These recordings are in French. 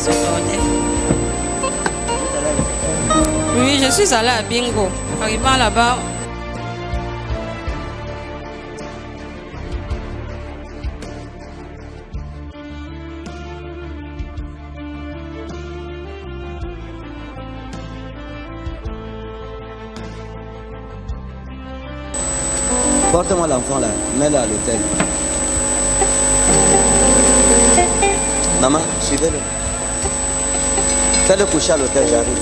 son bordel. Oui, je suis allée à Bingo. Arrivant là-bas, Porte-moi l'enfant là, mets-le à l'hôtel. Maman, suivez-le. Fais-le coucher à l'hôtel, j'arrive.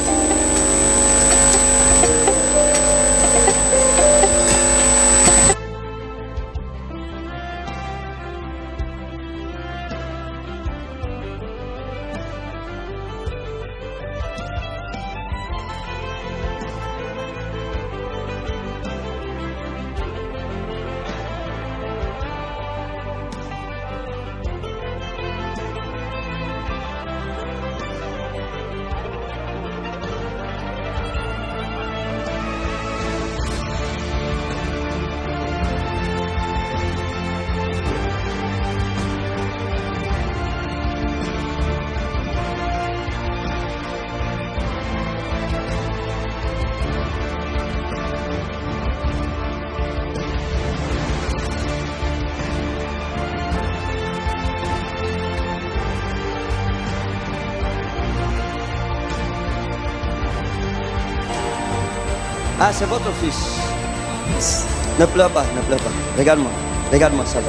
Ah, c'est votre fils. Ne pleure pas, ne pleure pas. Regarde-moi, regarde-moi, ça va.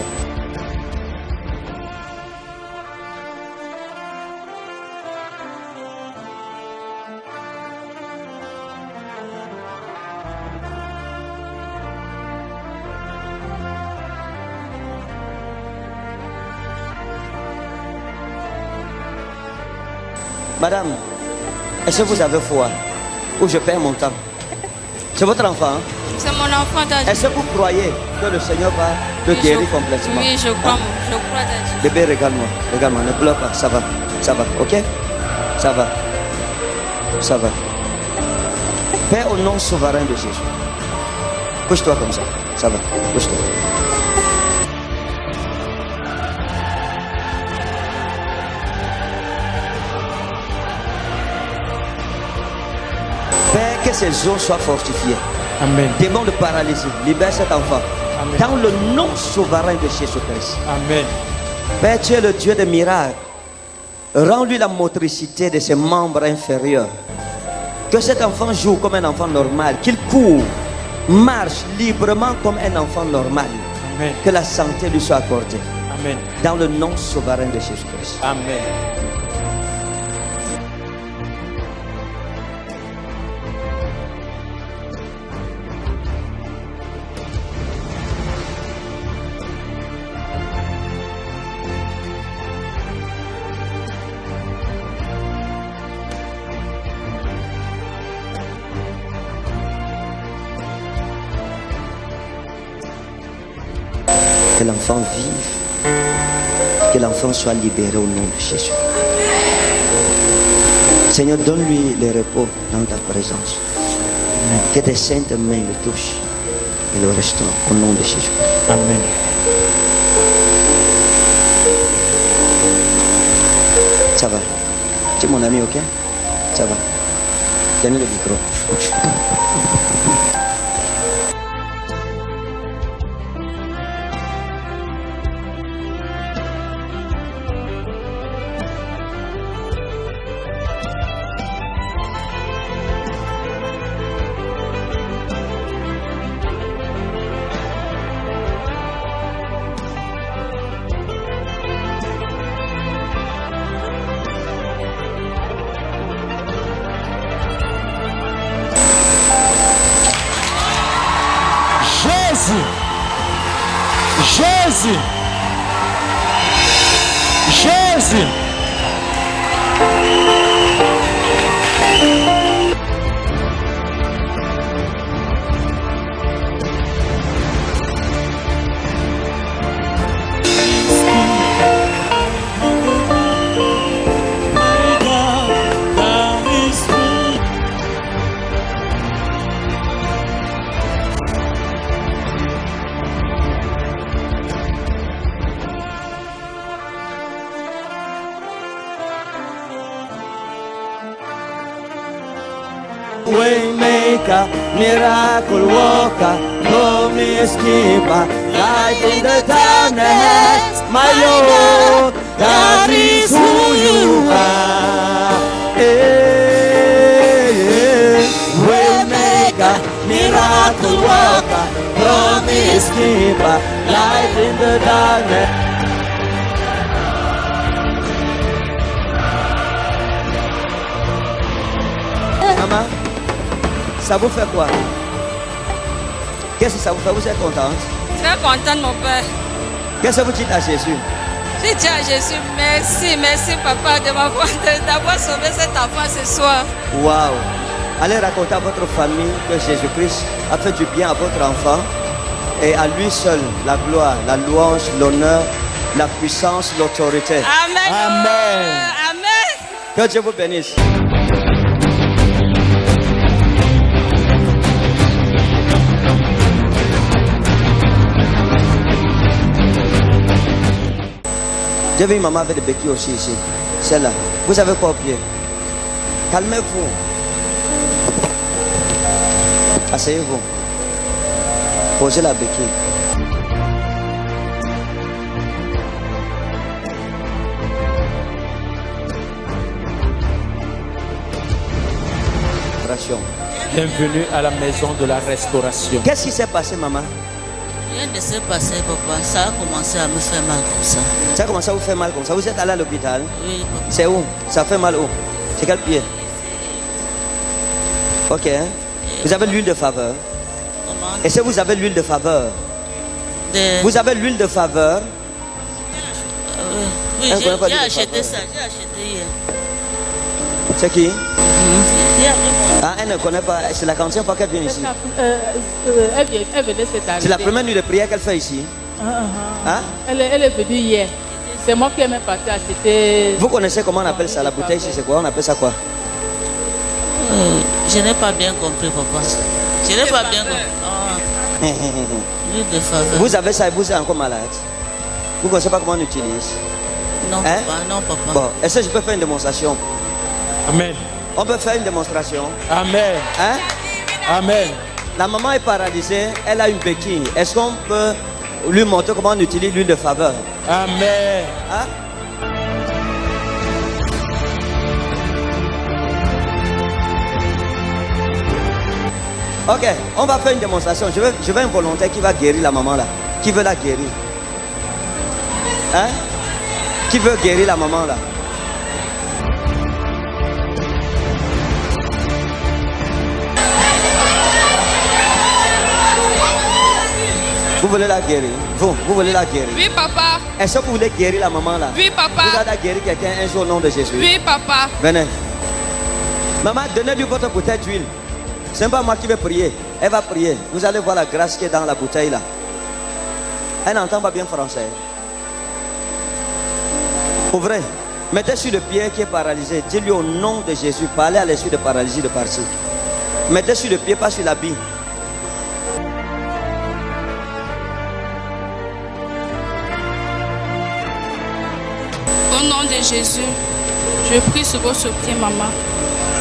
Madame, est-ce que vous avez foi ou je perds mon temps? C'est votre enfant, hein? C'est mon enfant, Daddy. Est-ce que vous croyez que le Seigneur va te guérir complètement? Oui, je crois, Daddy. Bébé, regarde-moi, regarde-moi, ne pleure pas, ça va, ok? Ça va, ça va. Père, au nom souverain de Jésus, couche-toi comme ça va, couche-toi. Père, que ses os soient fortifiés. Amen. Démon de paralysie, libère cet enfant. Amen. Dans le nom souverain de Jésus-Christ. Amen. Père, tu es le Dieu des miracles. Rends-lui la motricité de ses membres inférieurs. Que cet enfant joue comme un enfant normal. Qu'il court, marche librement comme un enfant normal. Amen. Que la santé lui soit accordée. Amen. Dans le nom souverain de Jésus-Christ. Amen. Que l'enfant vive. Que l'enfant soit libéré au nom de Jésus. Seigneur, donne-lui le repos dans ta présence. Que tes saintes mains le touchent et le restaurent au nom de Jésus. Amen. Ça va. Tu es mon ami, ok? Ça va. Donnez le micro. Jésus. Jésus. Waymaker, miracle worker, promise keeper, light in the darkness, my Lord, that is who you are. Waymaker, miracle worker, promise keeper, light in the darkness. Maman, ça vous fait quoi? Qu'est-ce que ça vous fait? Vous êtes contente? Très contente, mon père. Qu'est-ce que vous dites à Jésus? Je dis à Jésus, merci papa d'avoir sauvé cet enfant ce soir. Waouh! Allez raconter à votre famille que Jésus-Christ a fait du bien à votre enfant et à lui seul la gloire, la louange, l'honneur, la puissance, l'autorité. Amen. Amen. Amen. Que Dieu vous bénisse. J'ai vu une maman avec des béquilles aussi ici. Celle-là. Vous avez quoi au pied? Calmez-vous. Asseyez-vous. Posez la béquille. Bienvenue à la maison de la restauration. Qu'est-ce qui s'est passé, maman? Rien ne s'est passé, papa. Ça a commencé à me faire mal comme ça. Ça a commencé à vous faire mal comme ça. Vous êtes allé à l'hôpital? Oui, papa. C'est où? Ça fait mal où? C'est quel pied? Ok. Vous avez l'huile de faveur. Comment? Est-ce que vous avez l'huile de faveur? Vous avez l'huile de faveur? Oui, Hein, j'ai vous avez pas acheté dit de ça. J'ai acheté hier. C'est qui? Hier, vraiment. Ah, elle ne connaît pas. C'est la quantième fois qu'elle vient ici. Elle venait cette année. C'est la première nuit de prière qu'elle fait ici. Hein? Elle est venue hier. C'est moi qui ai même parti acheter. Vous connaissez comment on appelle ça? La bouteille ici, c'est quoi? On appelle ça quoi? Je n'ai pas bien compris, papa. Je n'ai pas bien compris. Ah, l'huile de faveur. Vous avez ça et vous êtes encore malade. Vous ne connaissez pas comment on utilise? Non, Hein? papa. Non, papa. Bon, est-ce que je peux faire une démonstration? Amen. On peut faire une démonstration. Amen. Hein? Amen. La maman est paralysée, elle a une béquille. Est-ce qu'on peut lui montrer comment on utilise l'huile de faveur? Amen. Hein? Ok, on va faire une démonstration. Je veux un volontaire qui va guérir la maman là. Qui veut la guérir? Hein? Qui veut guérir la maman là? Vous voulez la guérir? Vous voulez la guérir? Oui, papa. Est-ce que vous voulez guérir la maman là? Oui, papa. Vous allez guérir quelqu'un un jour au nom de Jésus? Oui, papa. Venez. Maman, donnez-lui votre bouteille d'huile. Ce n'est pas moi qui vais prier. Elle va prier. Vous allez voir la grâce qui est dans la bouteille là. Elle n'entend pas bien français. Ouvrez. Mettez sur le pied qui est paralysé. Dis-lui au nom de Jésus. Parlez à l'esprit de paralysie de partir. Mettez sur le pied, pas sur l'habit. Au nom de Jésus, je prie sur votre pied, maman.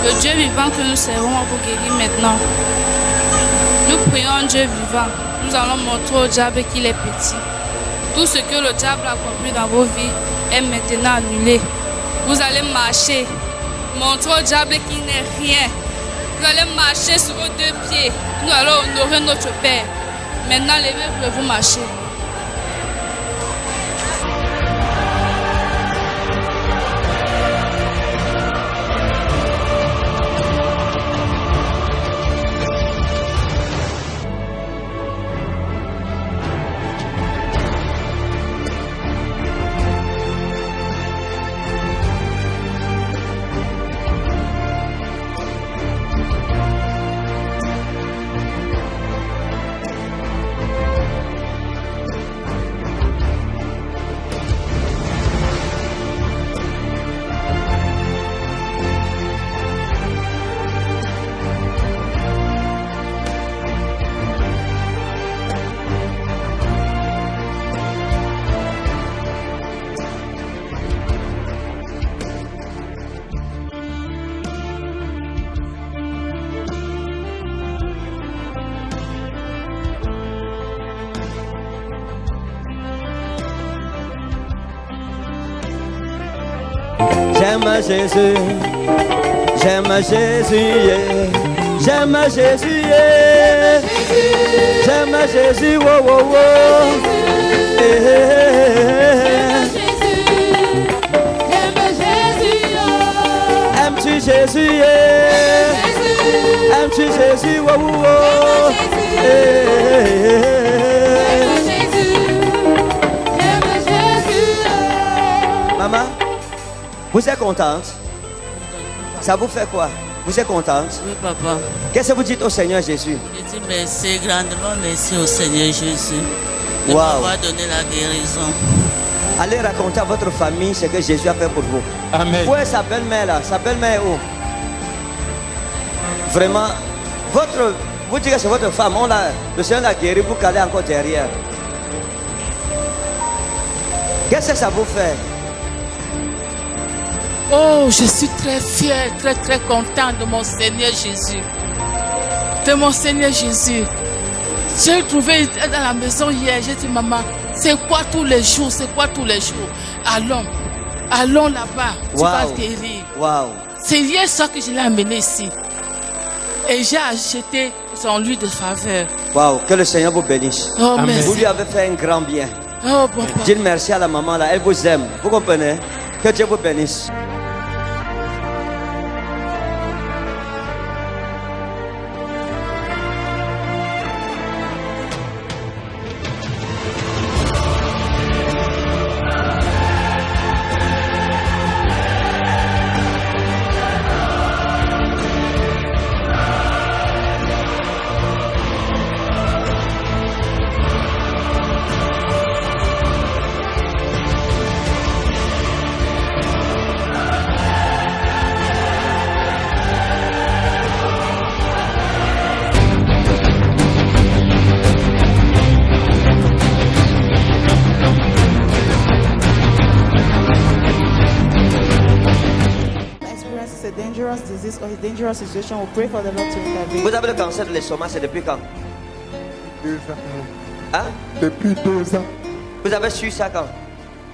Le Dieu vivant que nous servons à vous guérir maintenant. Nous prions un Dieu vivant. Nous allons montrer au diable qu'il est petit. Tout ce que le diable a accompli dans vos vies est maintenant annulé. Vous allez marcher. Montrer au diable qu'il n'est rien. Vous allez marcher sur vos deux pieds. Nous allons honorer notre Père. Maintenant, levez-vous et vous marchez. Jésus, j'aime Jésus, yeah. J'aime Jésus, yeah. J'aime Jésus, wow, wow, wow. Aimes-tu Jésus, yeah. Aimes-tu Jésus, wow, wow, wow. Maman, vous êtes contente? Ça vous fait quoi? Vous êtes contente? Oui, papa. Qu'est-ce que vous dites au Seigneur Jésus? Je dis merci, grandement merci au Seigneur Jésus de Wow. m'avoir donné la guérison. Allez raconter à votre famille ce que Jésus a fait pour vous. Amen. Où est sa belle-mère là? Sa belle-mère est où? Vraiment, vous dites que c'est votre femme, le Seigneur l'a guéri, vous calez encore derrière. Qu'est-ce que ça vous fait? Oh, je suis très fière, très très content de mon Seigneur Jésus. De mon Seigneur Jésus. J'ai trouvé dans la maison hier, j'ai dit maman, c'est quoi tous les jours? C'est quoi tous les jours? Allons là-bas, tu vas guérir. Wow. C'est hier soir que je l'ai amené ici. Et j'ai acheté son huile de faveur. Wow, que le Seigneur vous bénisse. Oh, Amen. merci. Vous lui avez fait un grand bien. Oh, bon papa. Dites merci à la maman là, elle vous aime. Vous comprenez? Que Dieu vous bénisse. Experience a dangerous disease or a dangerous situation, we pray for the Lord to intervene. Vous avez le cancer de l'estomac, c'est depuis quand? 2 ans. Hein? Depuis 2 ans. Vous avez su ça quand?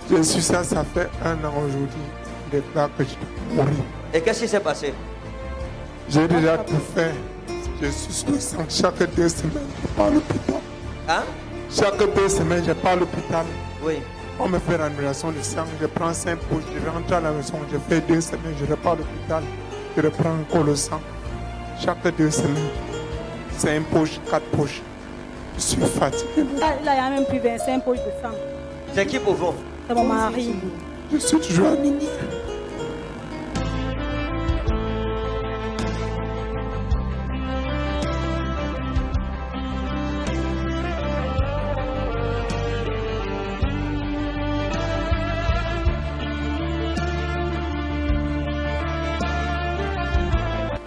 Je suis ça fait 1 an aujourd'hui. Des plats que je dois mourir. Et qu'est-ce qui s'est passé? J'ai déjà tout fait. Je suis souffrant chaque 2 semaines. Je pars à l'hôpital. Hein? Chaque 2 semaines, je pars à l'hôpital. Oui. On me fait l'annulation du sang. Je prends 5 poches. Je rentre à la maison. Je fais 2 semaines. Je repars à l'hôpital. Je reprends encore le sang. Chaque 2 semaines. 5 poches, 4 poches. Je suis fatigué. Là, il y a même plus 25 poches de sang. C'est qui pour vous? C'est mon mari. Je suis toujours anémie.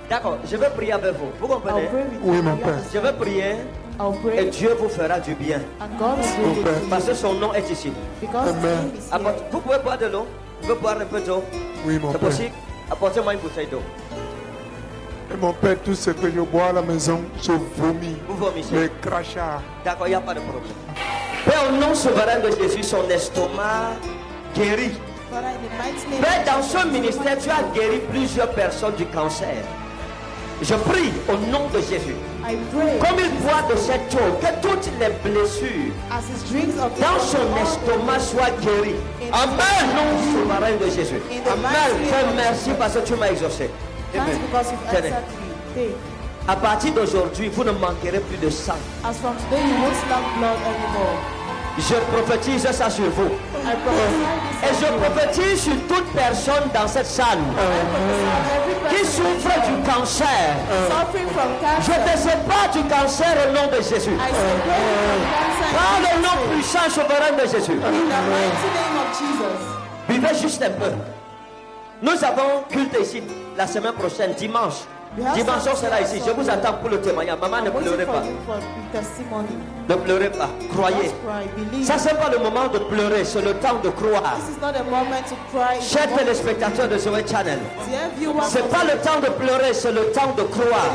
D'accord, je vais prier avec vous. Vous comprenez? Oui, mon père. Je vais prier et Dieu vous fera du bien. Mon père. Parce que son nom est ici. Amen. Vous pouvez boire de l'eau? Vous pouvez boire un peu d'eau? Oui, mon C'est père. possible? Apportez-moi une bouteille d'eau. Et mon père, tout ce que je bois à la maison, je vomis. Vous vomissez? Les crachats. D'accord, il n'y a pas de problème. Père, au nom souverain de Jésus, son estomac guérit. Père, dans ce ministère, tu as guéri plusieurs personnes du cancer. Je prie au nom de Jésus. Comme il boit de cette eau, que toutes les blessures dans son estomac soient guéries. Amen. Au nom souverain de Jésus. Amen. Père, merci parce que tu m'as exaucé. Amen. Tenez. À partir d'aujourd'hui, vous ne manquerez plus de sang. Je prophétise ça sur vous. Et je prophétise sur toute personne dans cette salle qui souffre du cancer. Je ne sais pas du cancer au nom de Jésus. Par le nom puissant souverain de Jésus. Vivez juste un peu. Nous avons culte ici la semaine prochaine, dimanche. Dimanche, on sera ici. Je vous attends pour le témoignage. Maman, ne pleurez pas. Ne pleurez pas. Croyez. Ça, c'est pas le moment de pleurer. C'est le temps de croire. Chers téléspectateurs de Zoé Channel, c'est pas le temps de pleurer. C'est le temps de croire.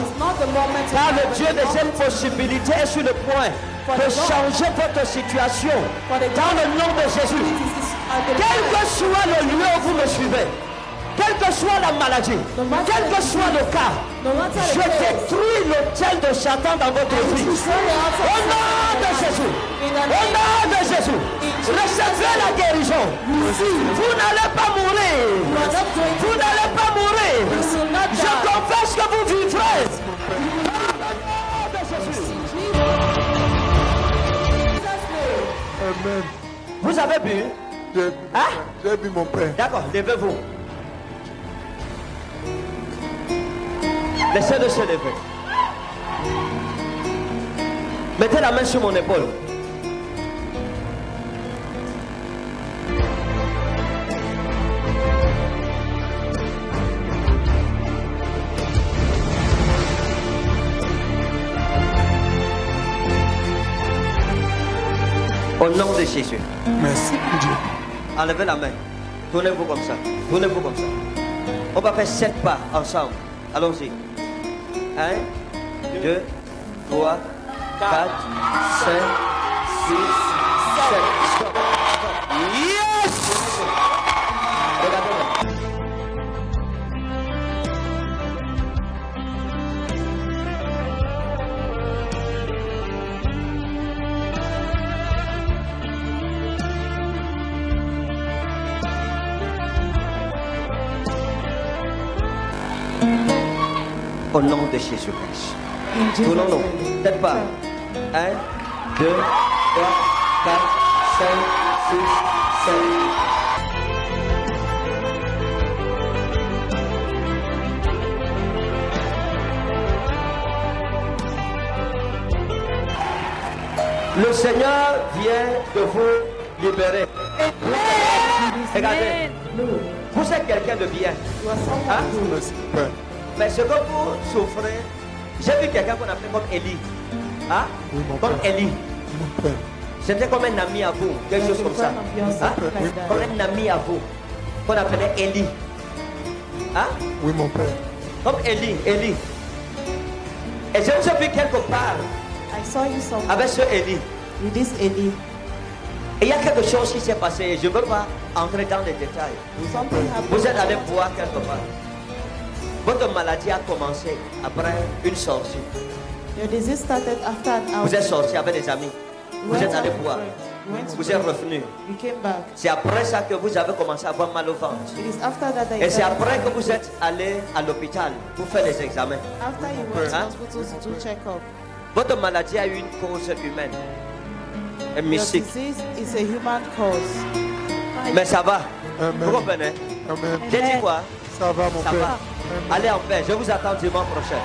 Car le Dieu des impossibilités est sur le point de changer votre situation. Dans le nom de Jésus. Quel que soit le lieu où vous me suivez, quelle que soit la maladie, quel que soit le cas, je détruis l'autel de Satan dans votre vie. Au nom de Jésus, au nom de Jésus, recevez la guérison. Vous n'allez pas mourir. Vous n'allez pas mourir. Je confesse que vous vivrez. Au nom de Jésus. Amen. Vous avez bu? J'ai bu mon père. D'accord, levez-vous. Laissez-le se lever. Mettez la main sur mon épaule. Au nom de Jésus. Merci Dieu. Enlevez la main. Tournez-vous comme ça. Tournez-vous comme ça. On va faire 7 pas ensemble. Allons-y. 1, 2, 3, 4, 5, 6, 7. Stop. Yes! Regardez-moi. Au nom de Jésus-Christ. Tournons-nous. Peut-être pas. 1, 2, 3, 4, 5, 6, 7. Le Seigneur vient de vous libérer. Regardez. Vous êtes quelqu'un de bien. Hein? Mais ce que vous souffrez, j'ai vu quelqu'un qu'on appelait comme Élie. Hein? Comme Élie. C'était comme un ami à vous, quelque chose comme ça. Hein? Comme un ami à vous, qu'on appelait Élie. Hein? Oui, mon père. Comme Élie. Et je vous ai vu quelque part avec ce Élie. Et il y a quelque chose qui s'est passé. Je ne veux pas entrer dans les détails. Vous êtes allé voir quelque part. Votre maladie a commencé après une sortie. Vous êtes sorti avec des amis. Vous êtes allé boire. Vous êtes revenu. C'est après ça que vous avez commencé à avoir mal au ventre. Et c'est après que vous êtes allé à l'hôpital pour faire les examens. Hein? Votre maladie a eu une cause humaine. Et mystique. Mais ça va. Vous comprenez? J'ai dit quoi? Ça va, mon père. Allez en paix. Je vous attends dimanche prochain.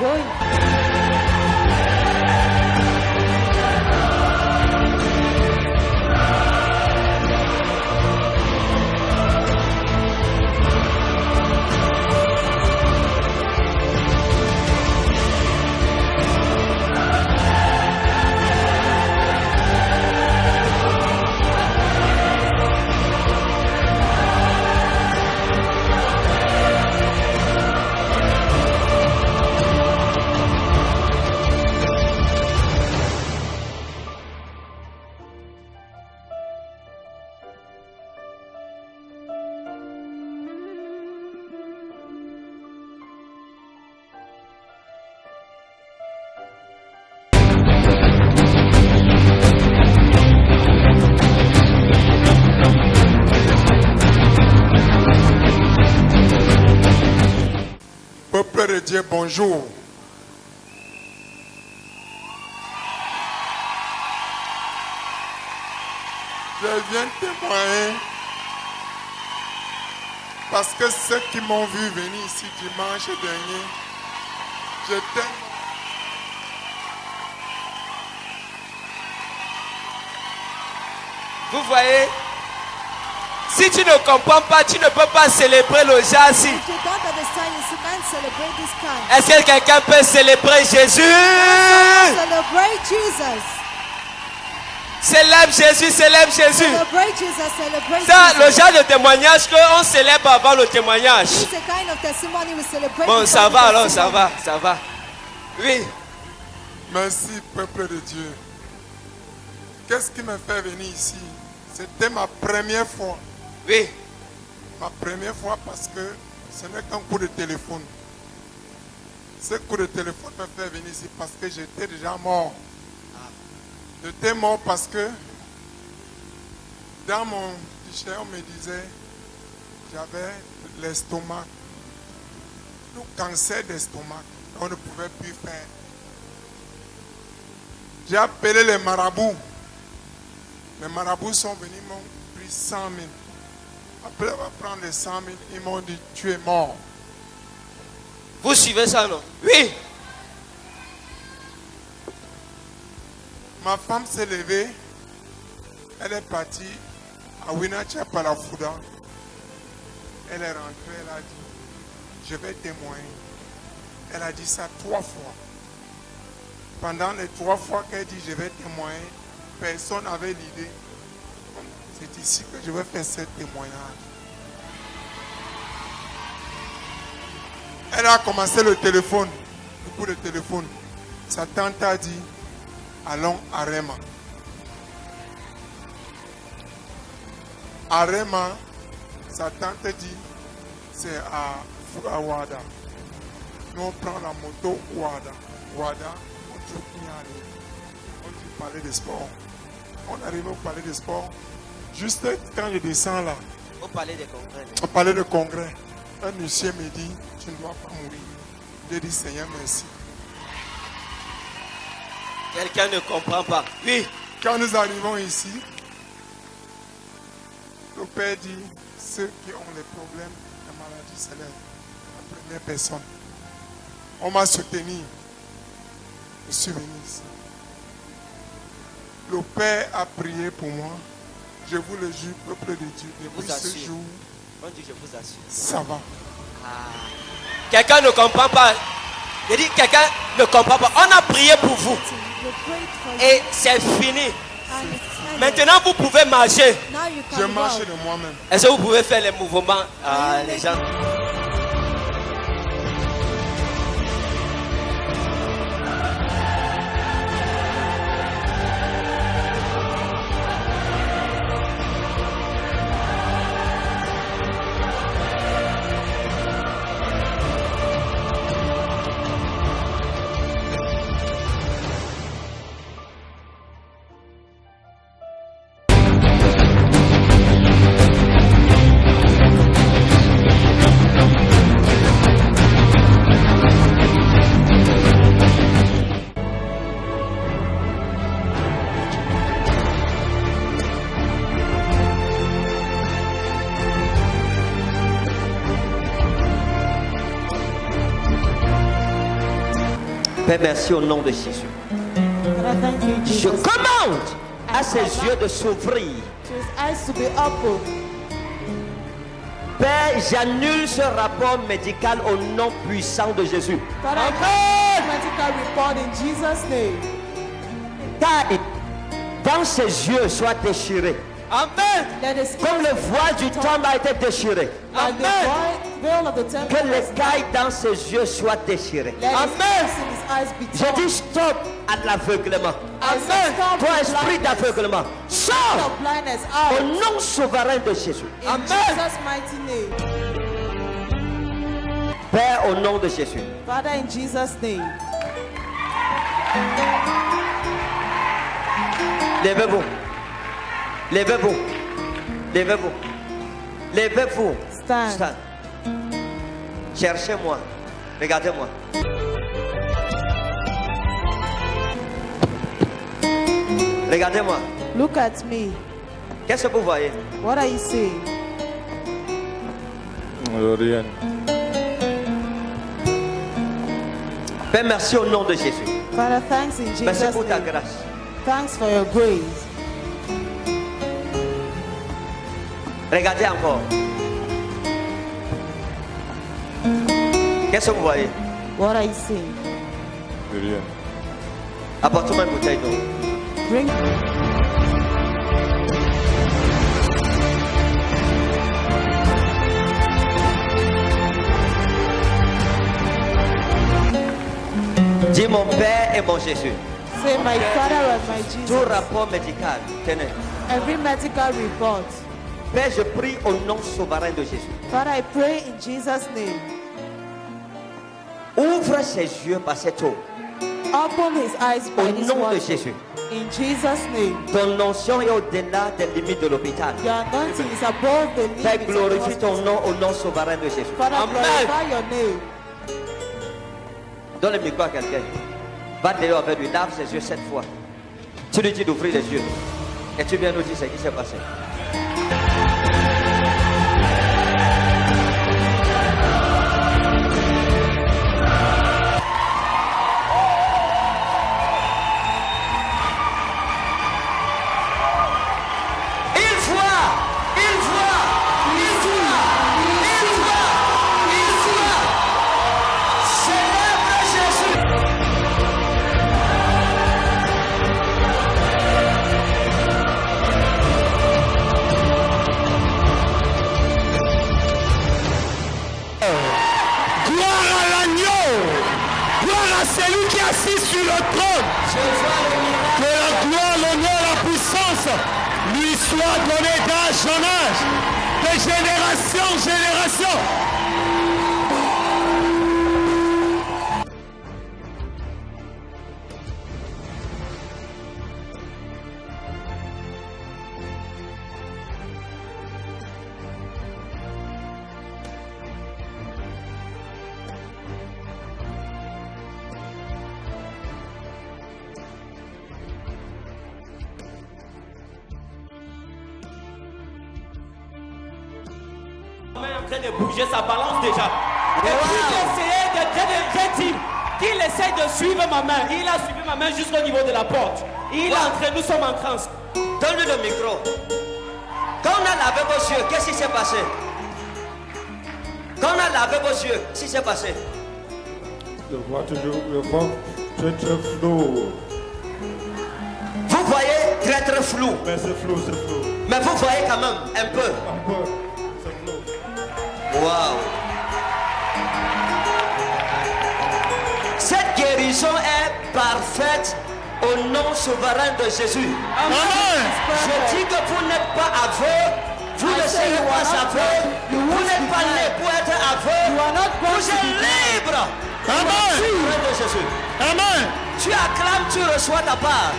Peuple de Dieu, bonjour. Je viens témoigner parce que ceux qui m'ont vu venir ici dimanche dernier, j'étais... Vous voyez, si tu ne comprends pas, tu ne peux pas célébrer le jazzy. Est-ce que quelqu'un peut célébrer Jésus? Célèbre Jésus, célèbre Jésus. Ça, le genre de témoignage qu'on célèbre avant le témoignage. Bon, ça va alors, ça va. Oui. Merci, peuple de Dieu. Qu'est-ce qui me fait venir ici? C'était ma première fois. Oui. Ma première fois parce que Ce n'est qu'un coup de téléphone. Ce coup de téléphone me fait venir ici parce que j'étais déjà mort. J'étais mort parce que dans mon t-shirt, on me disait j'avais l'estomac, le cancer d'estomac. On ne pouvait plus faire. J'ai appelé les marabouts. Les marabouts sont venus, m'ont pris 100 000. Après avoir pris les 100 000, ils m'ont dit tu es mort. Vous suivez ça, non? Oui. Ma femme s'est levée. Elle est partie à Winachia par la Fouda. Elle est rentrée, elle a dit je vais témoigner. Elle a dit ça 3 fois. Pendant les 3 fois qu'elle dit je vais témoigner, personne n'avait l'idée. C'est ici que je vais faire ce témoignage. Elle a commencé le téléphone, le coup de téléphone. Sa tante a dit allons à Rema. À Rema, sa tante dit c'est à Ouada. Nous on prend la moto Ouada. Ouada, on trouve n'y aller. On dit parler de sport. On arrive au palais de sport. Juste quand je descends là. On parlait de congrès. On parlait de congrès. Un monsieur me dit tu ne dois pas mourir. J'ai dit Seigneur merci. Quelqu'un ne comprend pas. Oui. Quand nous arrivons ici, le Père dit ceux qui ont les problèmes de maladie s'élèvent. La première personne. On m'a soutenu. Je suis venu ici. Le Père a prié pour moi. Je vous le jure, peuple de Dieu, depuis ce jour, on dit je vous assure. Ça va. Quelqu'un ne comprend pas. Je dis quelqu'un ne comprend pas. On a prié pour vous. Et c'est fini. Maintenant vous pouvez marcher. Je marche de moi-même. Est-ce que vous pouvez faire les mouvements les gens? Père, merci au nom de Jésus. Je commande à ses yeux de s'ouvrir. Père, j'annule ce rapport médical au nom puissant de Jésus. Car dans ses yeux soit déchiré. Amen. Comme le voile du temple a été déchiré. Amen. Que l'écaille dans ses yeux soit déchirée. Amen. Je dis stop à l'aveuglement. Amen. Toi, esprit d'aveuglement, sors au nom souverain de Jésus. Amen. Père, au nom de Jésus. Father, in Jesus' name. Levez-vous. Levez-vous. Levez-vous. Levez-vous. Stand. Cherchez-moi. Regardez-moi. Regardez-moi. Look at me. Qu'est-ce que vous voyez? What are you seeing? Rien. Père, merci au nom de Jésus. Father, thanks in Merci Jesus' pour ta name. grâce. Thanks for your grace. Regardez encore. Qu'est-ce que vous voyez? What are you seeing? Rien. Apporte-moi une bouteille d'eau. Bring. Dis mon Père et mon Jésus. Say, my Father and my Jesus. Tout rapport médical, tenez. Every medical report Père, je prie au nom souverain de Jésus. Father, I pray in Jesus' name. Ouvre ses yeux par cette eau. Open his eyes by Au this nom de water. Jésus. In Jesus' name. Ton onction est au-delà des limites de l'hôpital. Your anointing is above the limits Père, of the glorifie ton hospital. nom au nom souverain de Jésus. Father, glorify your name. Donne le micro à quelqu'un. Va dehors avec lui, lave ses yeux 7 fois. Tu lui dis d'ouvrir les yeux. Et tu viens nous dire ce qui s'est passé. Celui qui est assis sur le trône, que la gloire, l'honneur, la puissance lui soit donnée d'âge en âge, de génération en génération. En train de bouger, ça balance déjà. Et puis j'ai dit qu'il essaie de suivre ma main. Il a suivi ma main jusqu'au niveau de la porte. Il est entré, nous sommes en transe. Donne-lui le micro. Quand on a lavé vos yeux, qu'est-ce qui s'est passé? Quand on a lavé vos yeux, qu'est-ce qui s'est passé? Je vois toujours le vent très très flou. Vous voyez très très flou. Mais c'est flou, c'est flou. Mais vous voyez quand même un peu. Un peu. C'est flou. Waouh. Cette guérison est parfaite au nom souverain de Jésus. Amen. Je dis que vous n'êtes pas aveugle. Vous ne serez pas aveugle. Vous n'êtes pas né pour être aveugle. Vous êtes libre. Amen. De Jésus. Amen. Tu acclames, tu reçois ta part.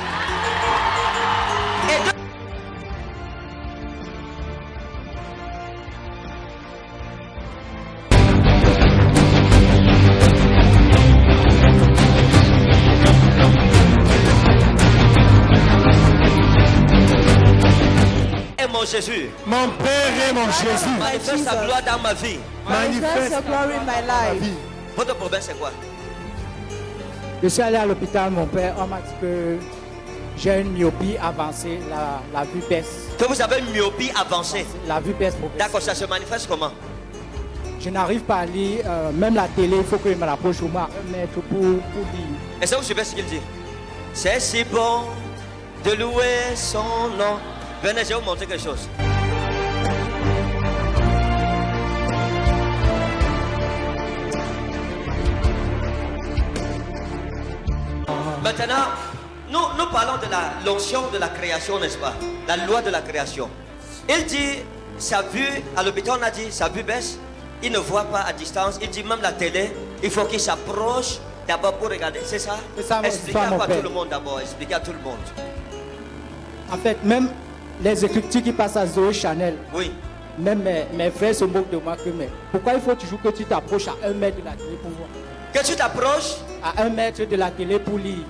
Et mon Jésus, mon Père et mon Jésus, manifeste ta gloire dans ma vie. Manifest your glory in my life. Votre problème c'est quoi? Je suis allé à l'hôpital, mon père, on m'a dit que j'ai une myopie avancée, la vue baisse. Que vous avez une myopie avancée? La vue baisse progressivement. D'accord, ça se manifeste comment? Je n'arrive pas à lire, même la télé, il faut que je me rapproche au moins 1 mètre pour lire. Est-ce que vous suivez ce qu'il dit? C'est si bon de louer son nom. Venez, je vais vous montrer quelque chose. Maintenant, nous parlons de l'onction de la création, n'est-ce pas? La loi de la création. Il dit, sa vue, à l'hôpital on a dit, sa vue baisse, il ne voit pas à distance, il dit même la télé, il faut qu'il s'approche d'abord pour regarder, c'est ça? Expliquez à tout le monde d'abord, expliquez à tout le monde. En fait, même les écritures qui passent à Zoé Chanel, oui. Même mes frères se moquent de moi que mais pourquoi il faut toujours que tu t'approches à 1 mètre de la télé pour voir? Que tu t'approches à 1 mètre de la télé pour lire.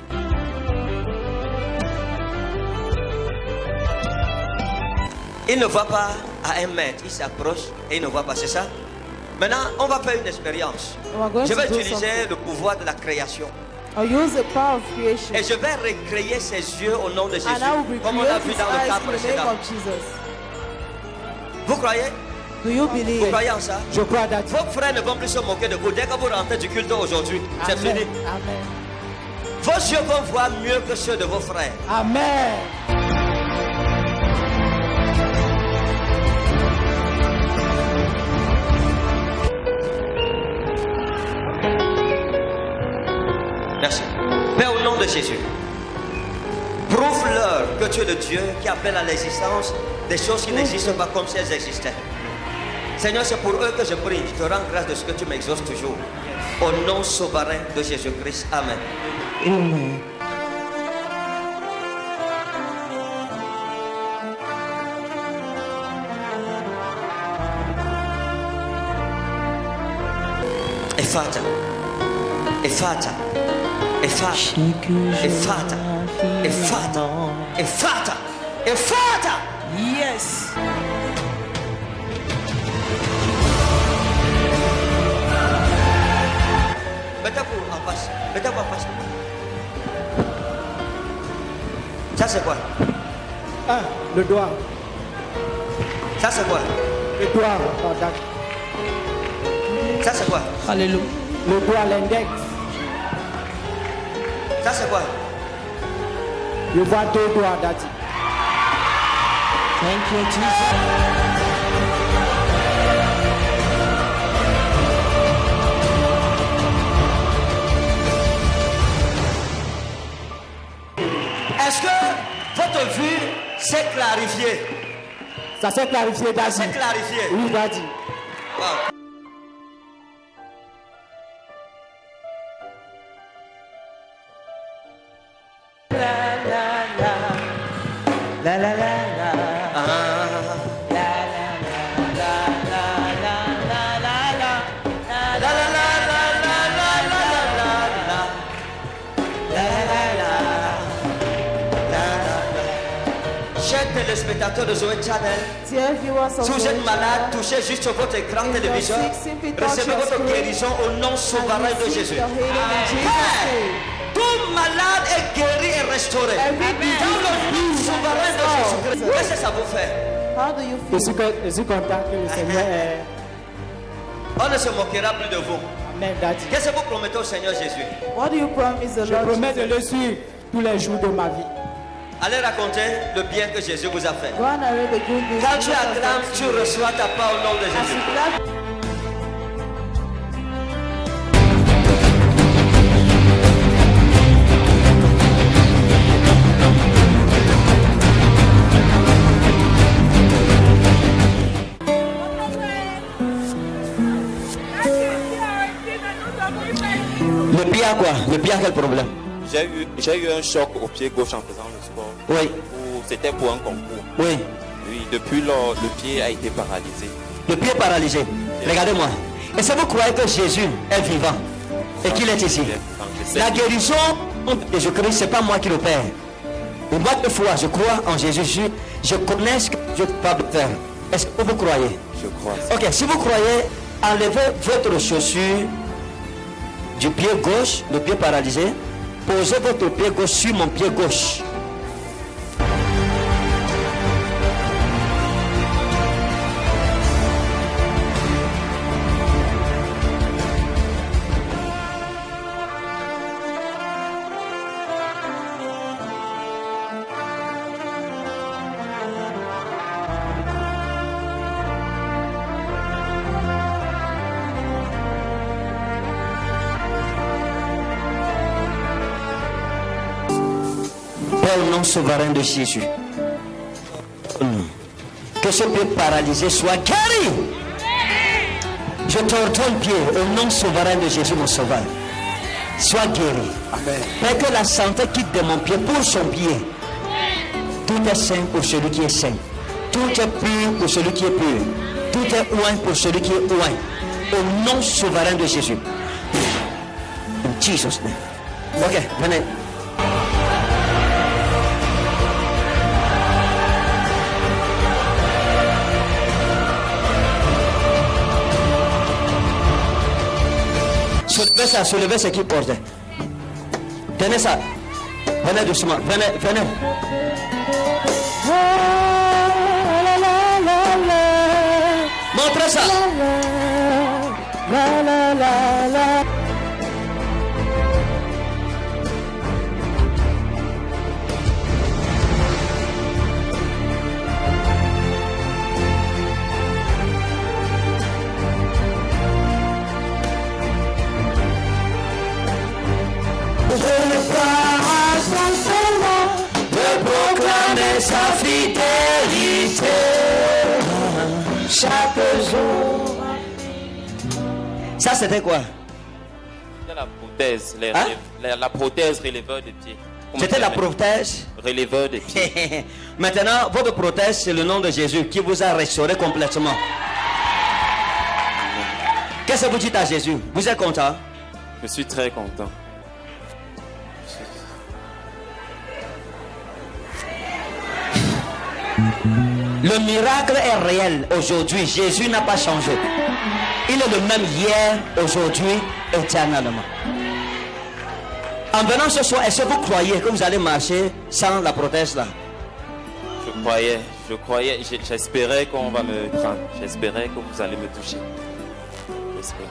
Il ne voit pas à 1 mètre, il s'approche et il ne voit pas, c'est ça? Maintenant, on va faire une expérience. Je vais utiliser le pouvoir de la création. Use the power of creation. Et je vais recréer ses yeux au nom de Jésus, comme on l'a vu dans le cas précédent. Vous croyez? Do you believe? Vous croyez en ça? Je crois that. Vos frères ne vont plus se moquer de vous. Dès que vous rentrez du culte aujourd'hui, c'est fini. Amen. Vos yeux vont voir mieux que ceux de vos frères. Amen. Merci. Père, au nom de Jésus, Prouve-leur que tu es le Dieu qui appelle à l'existence des choses qui n'existent pas comme si elles existaient. Seigneur, c'est pour eux que je prie. Je te rends grâce de ce que tu m'exauces toujours. Au nom souverain de Jésus-Christ. Amen. Amen. Ephata, Ephata, Ephata, Ephata, Ephata, Ephata, Ephata. Yes. Mettez-vous en face. Mettez-vous en face. Ça c'est quoi? Ah, le doigt. Ça c'est quoi? Le doigt, pardon. Ça c'est quoi? Alléluia. Le doigt, l'index. Ça c'est quoi? Je vois 2 doigts, Daddy. Thank you, Jesus. Est-ce que votre vue s'est clarifiée? Ça s'est clarifié, Daddy. Ça s'est clarifié. Oui, Daddy. Wow. La la la la. Ah. La la la la la la la la la la la Chers téléspectateurs de Zoé Channel, si vous êtes malade, touchez juste sur votre écran téléviseur. Recevez votre guérison au nom souverain de Jésus. Hey, tout malade est guéri et restauré. Dans le nom souverain de Jésus. Qu'est-ce que ça vous fait? Je suis content que le Seigneur est... On ne se moquera plus de vous. Amen, Daddy. Qu'est-ce que vous promettez au Seigneur Jésus? Je promets de le suivre tous les jours de ma vie. Allez raconter le bien que Jésus vous a fait. Quand tu acclames, tu reçois ta part au nom de Jésus. Le pied a quoi? Le pied a quel problème? J'ai eu un choc au pied gauche en faisant le sport. Oui. C'était pour un concours. Oui. Oui, depuis lors, le pied a été paralysé. Le pied paralysé. Regardez-moi. Est-ce que vous croyez que Jésus est vivant et qu'il est ici? La guérison de Jésus-Christ, ce n'est pas moi qui l'opère. Moi, de foi, je crois en Jésus. Je connais ce que Dieu est capable de faire. Est-ce que vous croyez? Je crois. Ok, si vous croyez, enlevez votre chaussure du pied gauche, le pied paralysé. Posez votre pied gauche sur mon pied gauche. Au nom souverain de Jésus. Que ce pied paralysé soit guéri. Je t'ordonne pied au nom souverain de Jésus, mon sauveur. Sois guéri. Amen. Père, que la santé quitte de mon pied pour son pied. Tout est saint pour celui qui est saint. Tout est pur pour celui qui est pur. Tout est oint pour celui qui est oint. Au nom souverain de Jésus. In Jesus' name. Ok, venez. Soulevez ce qui porte. Tenez ça. Venez doucement. Venez, venez. Montrez ça. et sa fidélité chaque jour. Ça c'était quoi? C'était la prothèse, la prothèse releveur des pieds. C'était la prothèse releveur des pieds. Maintenant, votre prothèse, c'est le nom de Jésus qui vous a restauré complètement. Qu'est-ce que vous dites à Jésus? Vous êtes content? Je suis très content. Le miracle est réel aujourd'hui. Jésus n'a pas changé. Il est le même hier, aujourd'hui, éternellement. En venant ce soir, est-ce que vous croyez que vous allez marcher sans la prothèse là? Je croyais, j'espérais qu'on va me prendre. J'espérais que vous allez me toucher. J'espérais.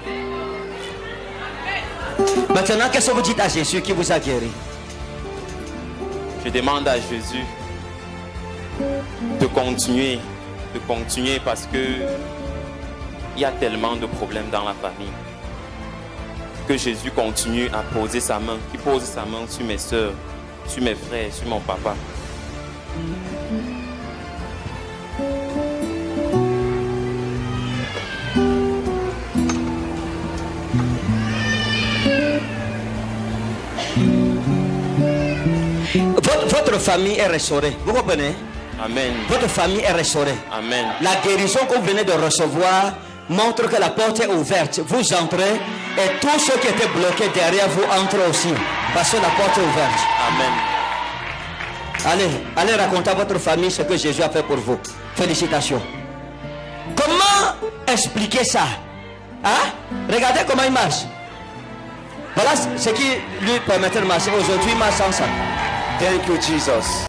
Maintenant, qu'est-ce que vous dites à Jésus qui vous a guéri? Je demande à Jésus de continuer parce que il y a tellement de problèmes dans la famille. Que Jésus continue à poser sa main, qu'il pose sa main sur mes soeurs, sur mes frères, sur mon papa. Votre famille est restaurée. Vous comprenez? Amen. Votre famille est restaurée. Amen. La guérison que vous venez de recevoir montre que la porte est ouverte. Vous entrez et tous ceux qui étaient bloqués derrière vous entrent aussi. Parce que la porte est ouverte. Amen. Allez raconter à votre famille ce que Jésus a fait pour vous. Félicitations. Comment expliquer ça? Hein? Regardez comment il marche. Voilà ce qui lui permettait de marcher. Aujourd'hui, il marche sans ça. Thank you, Jesus.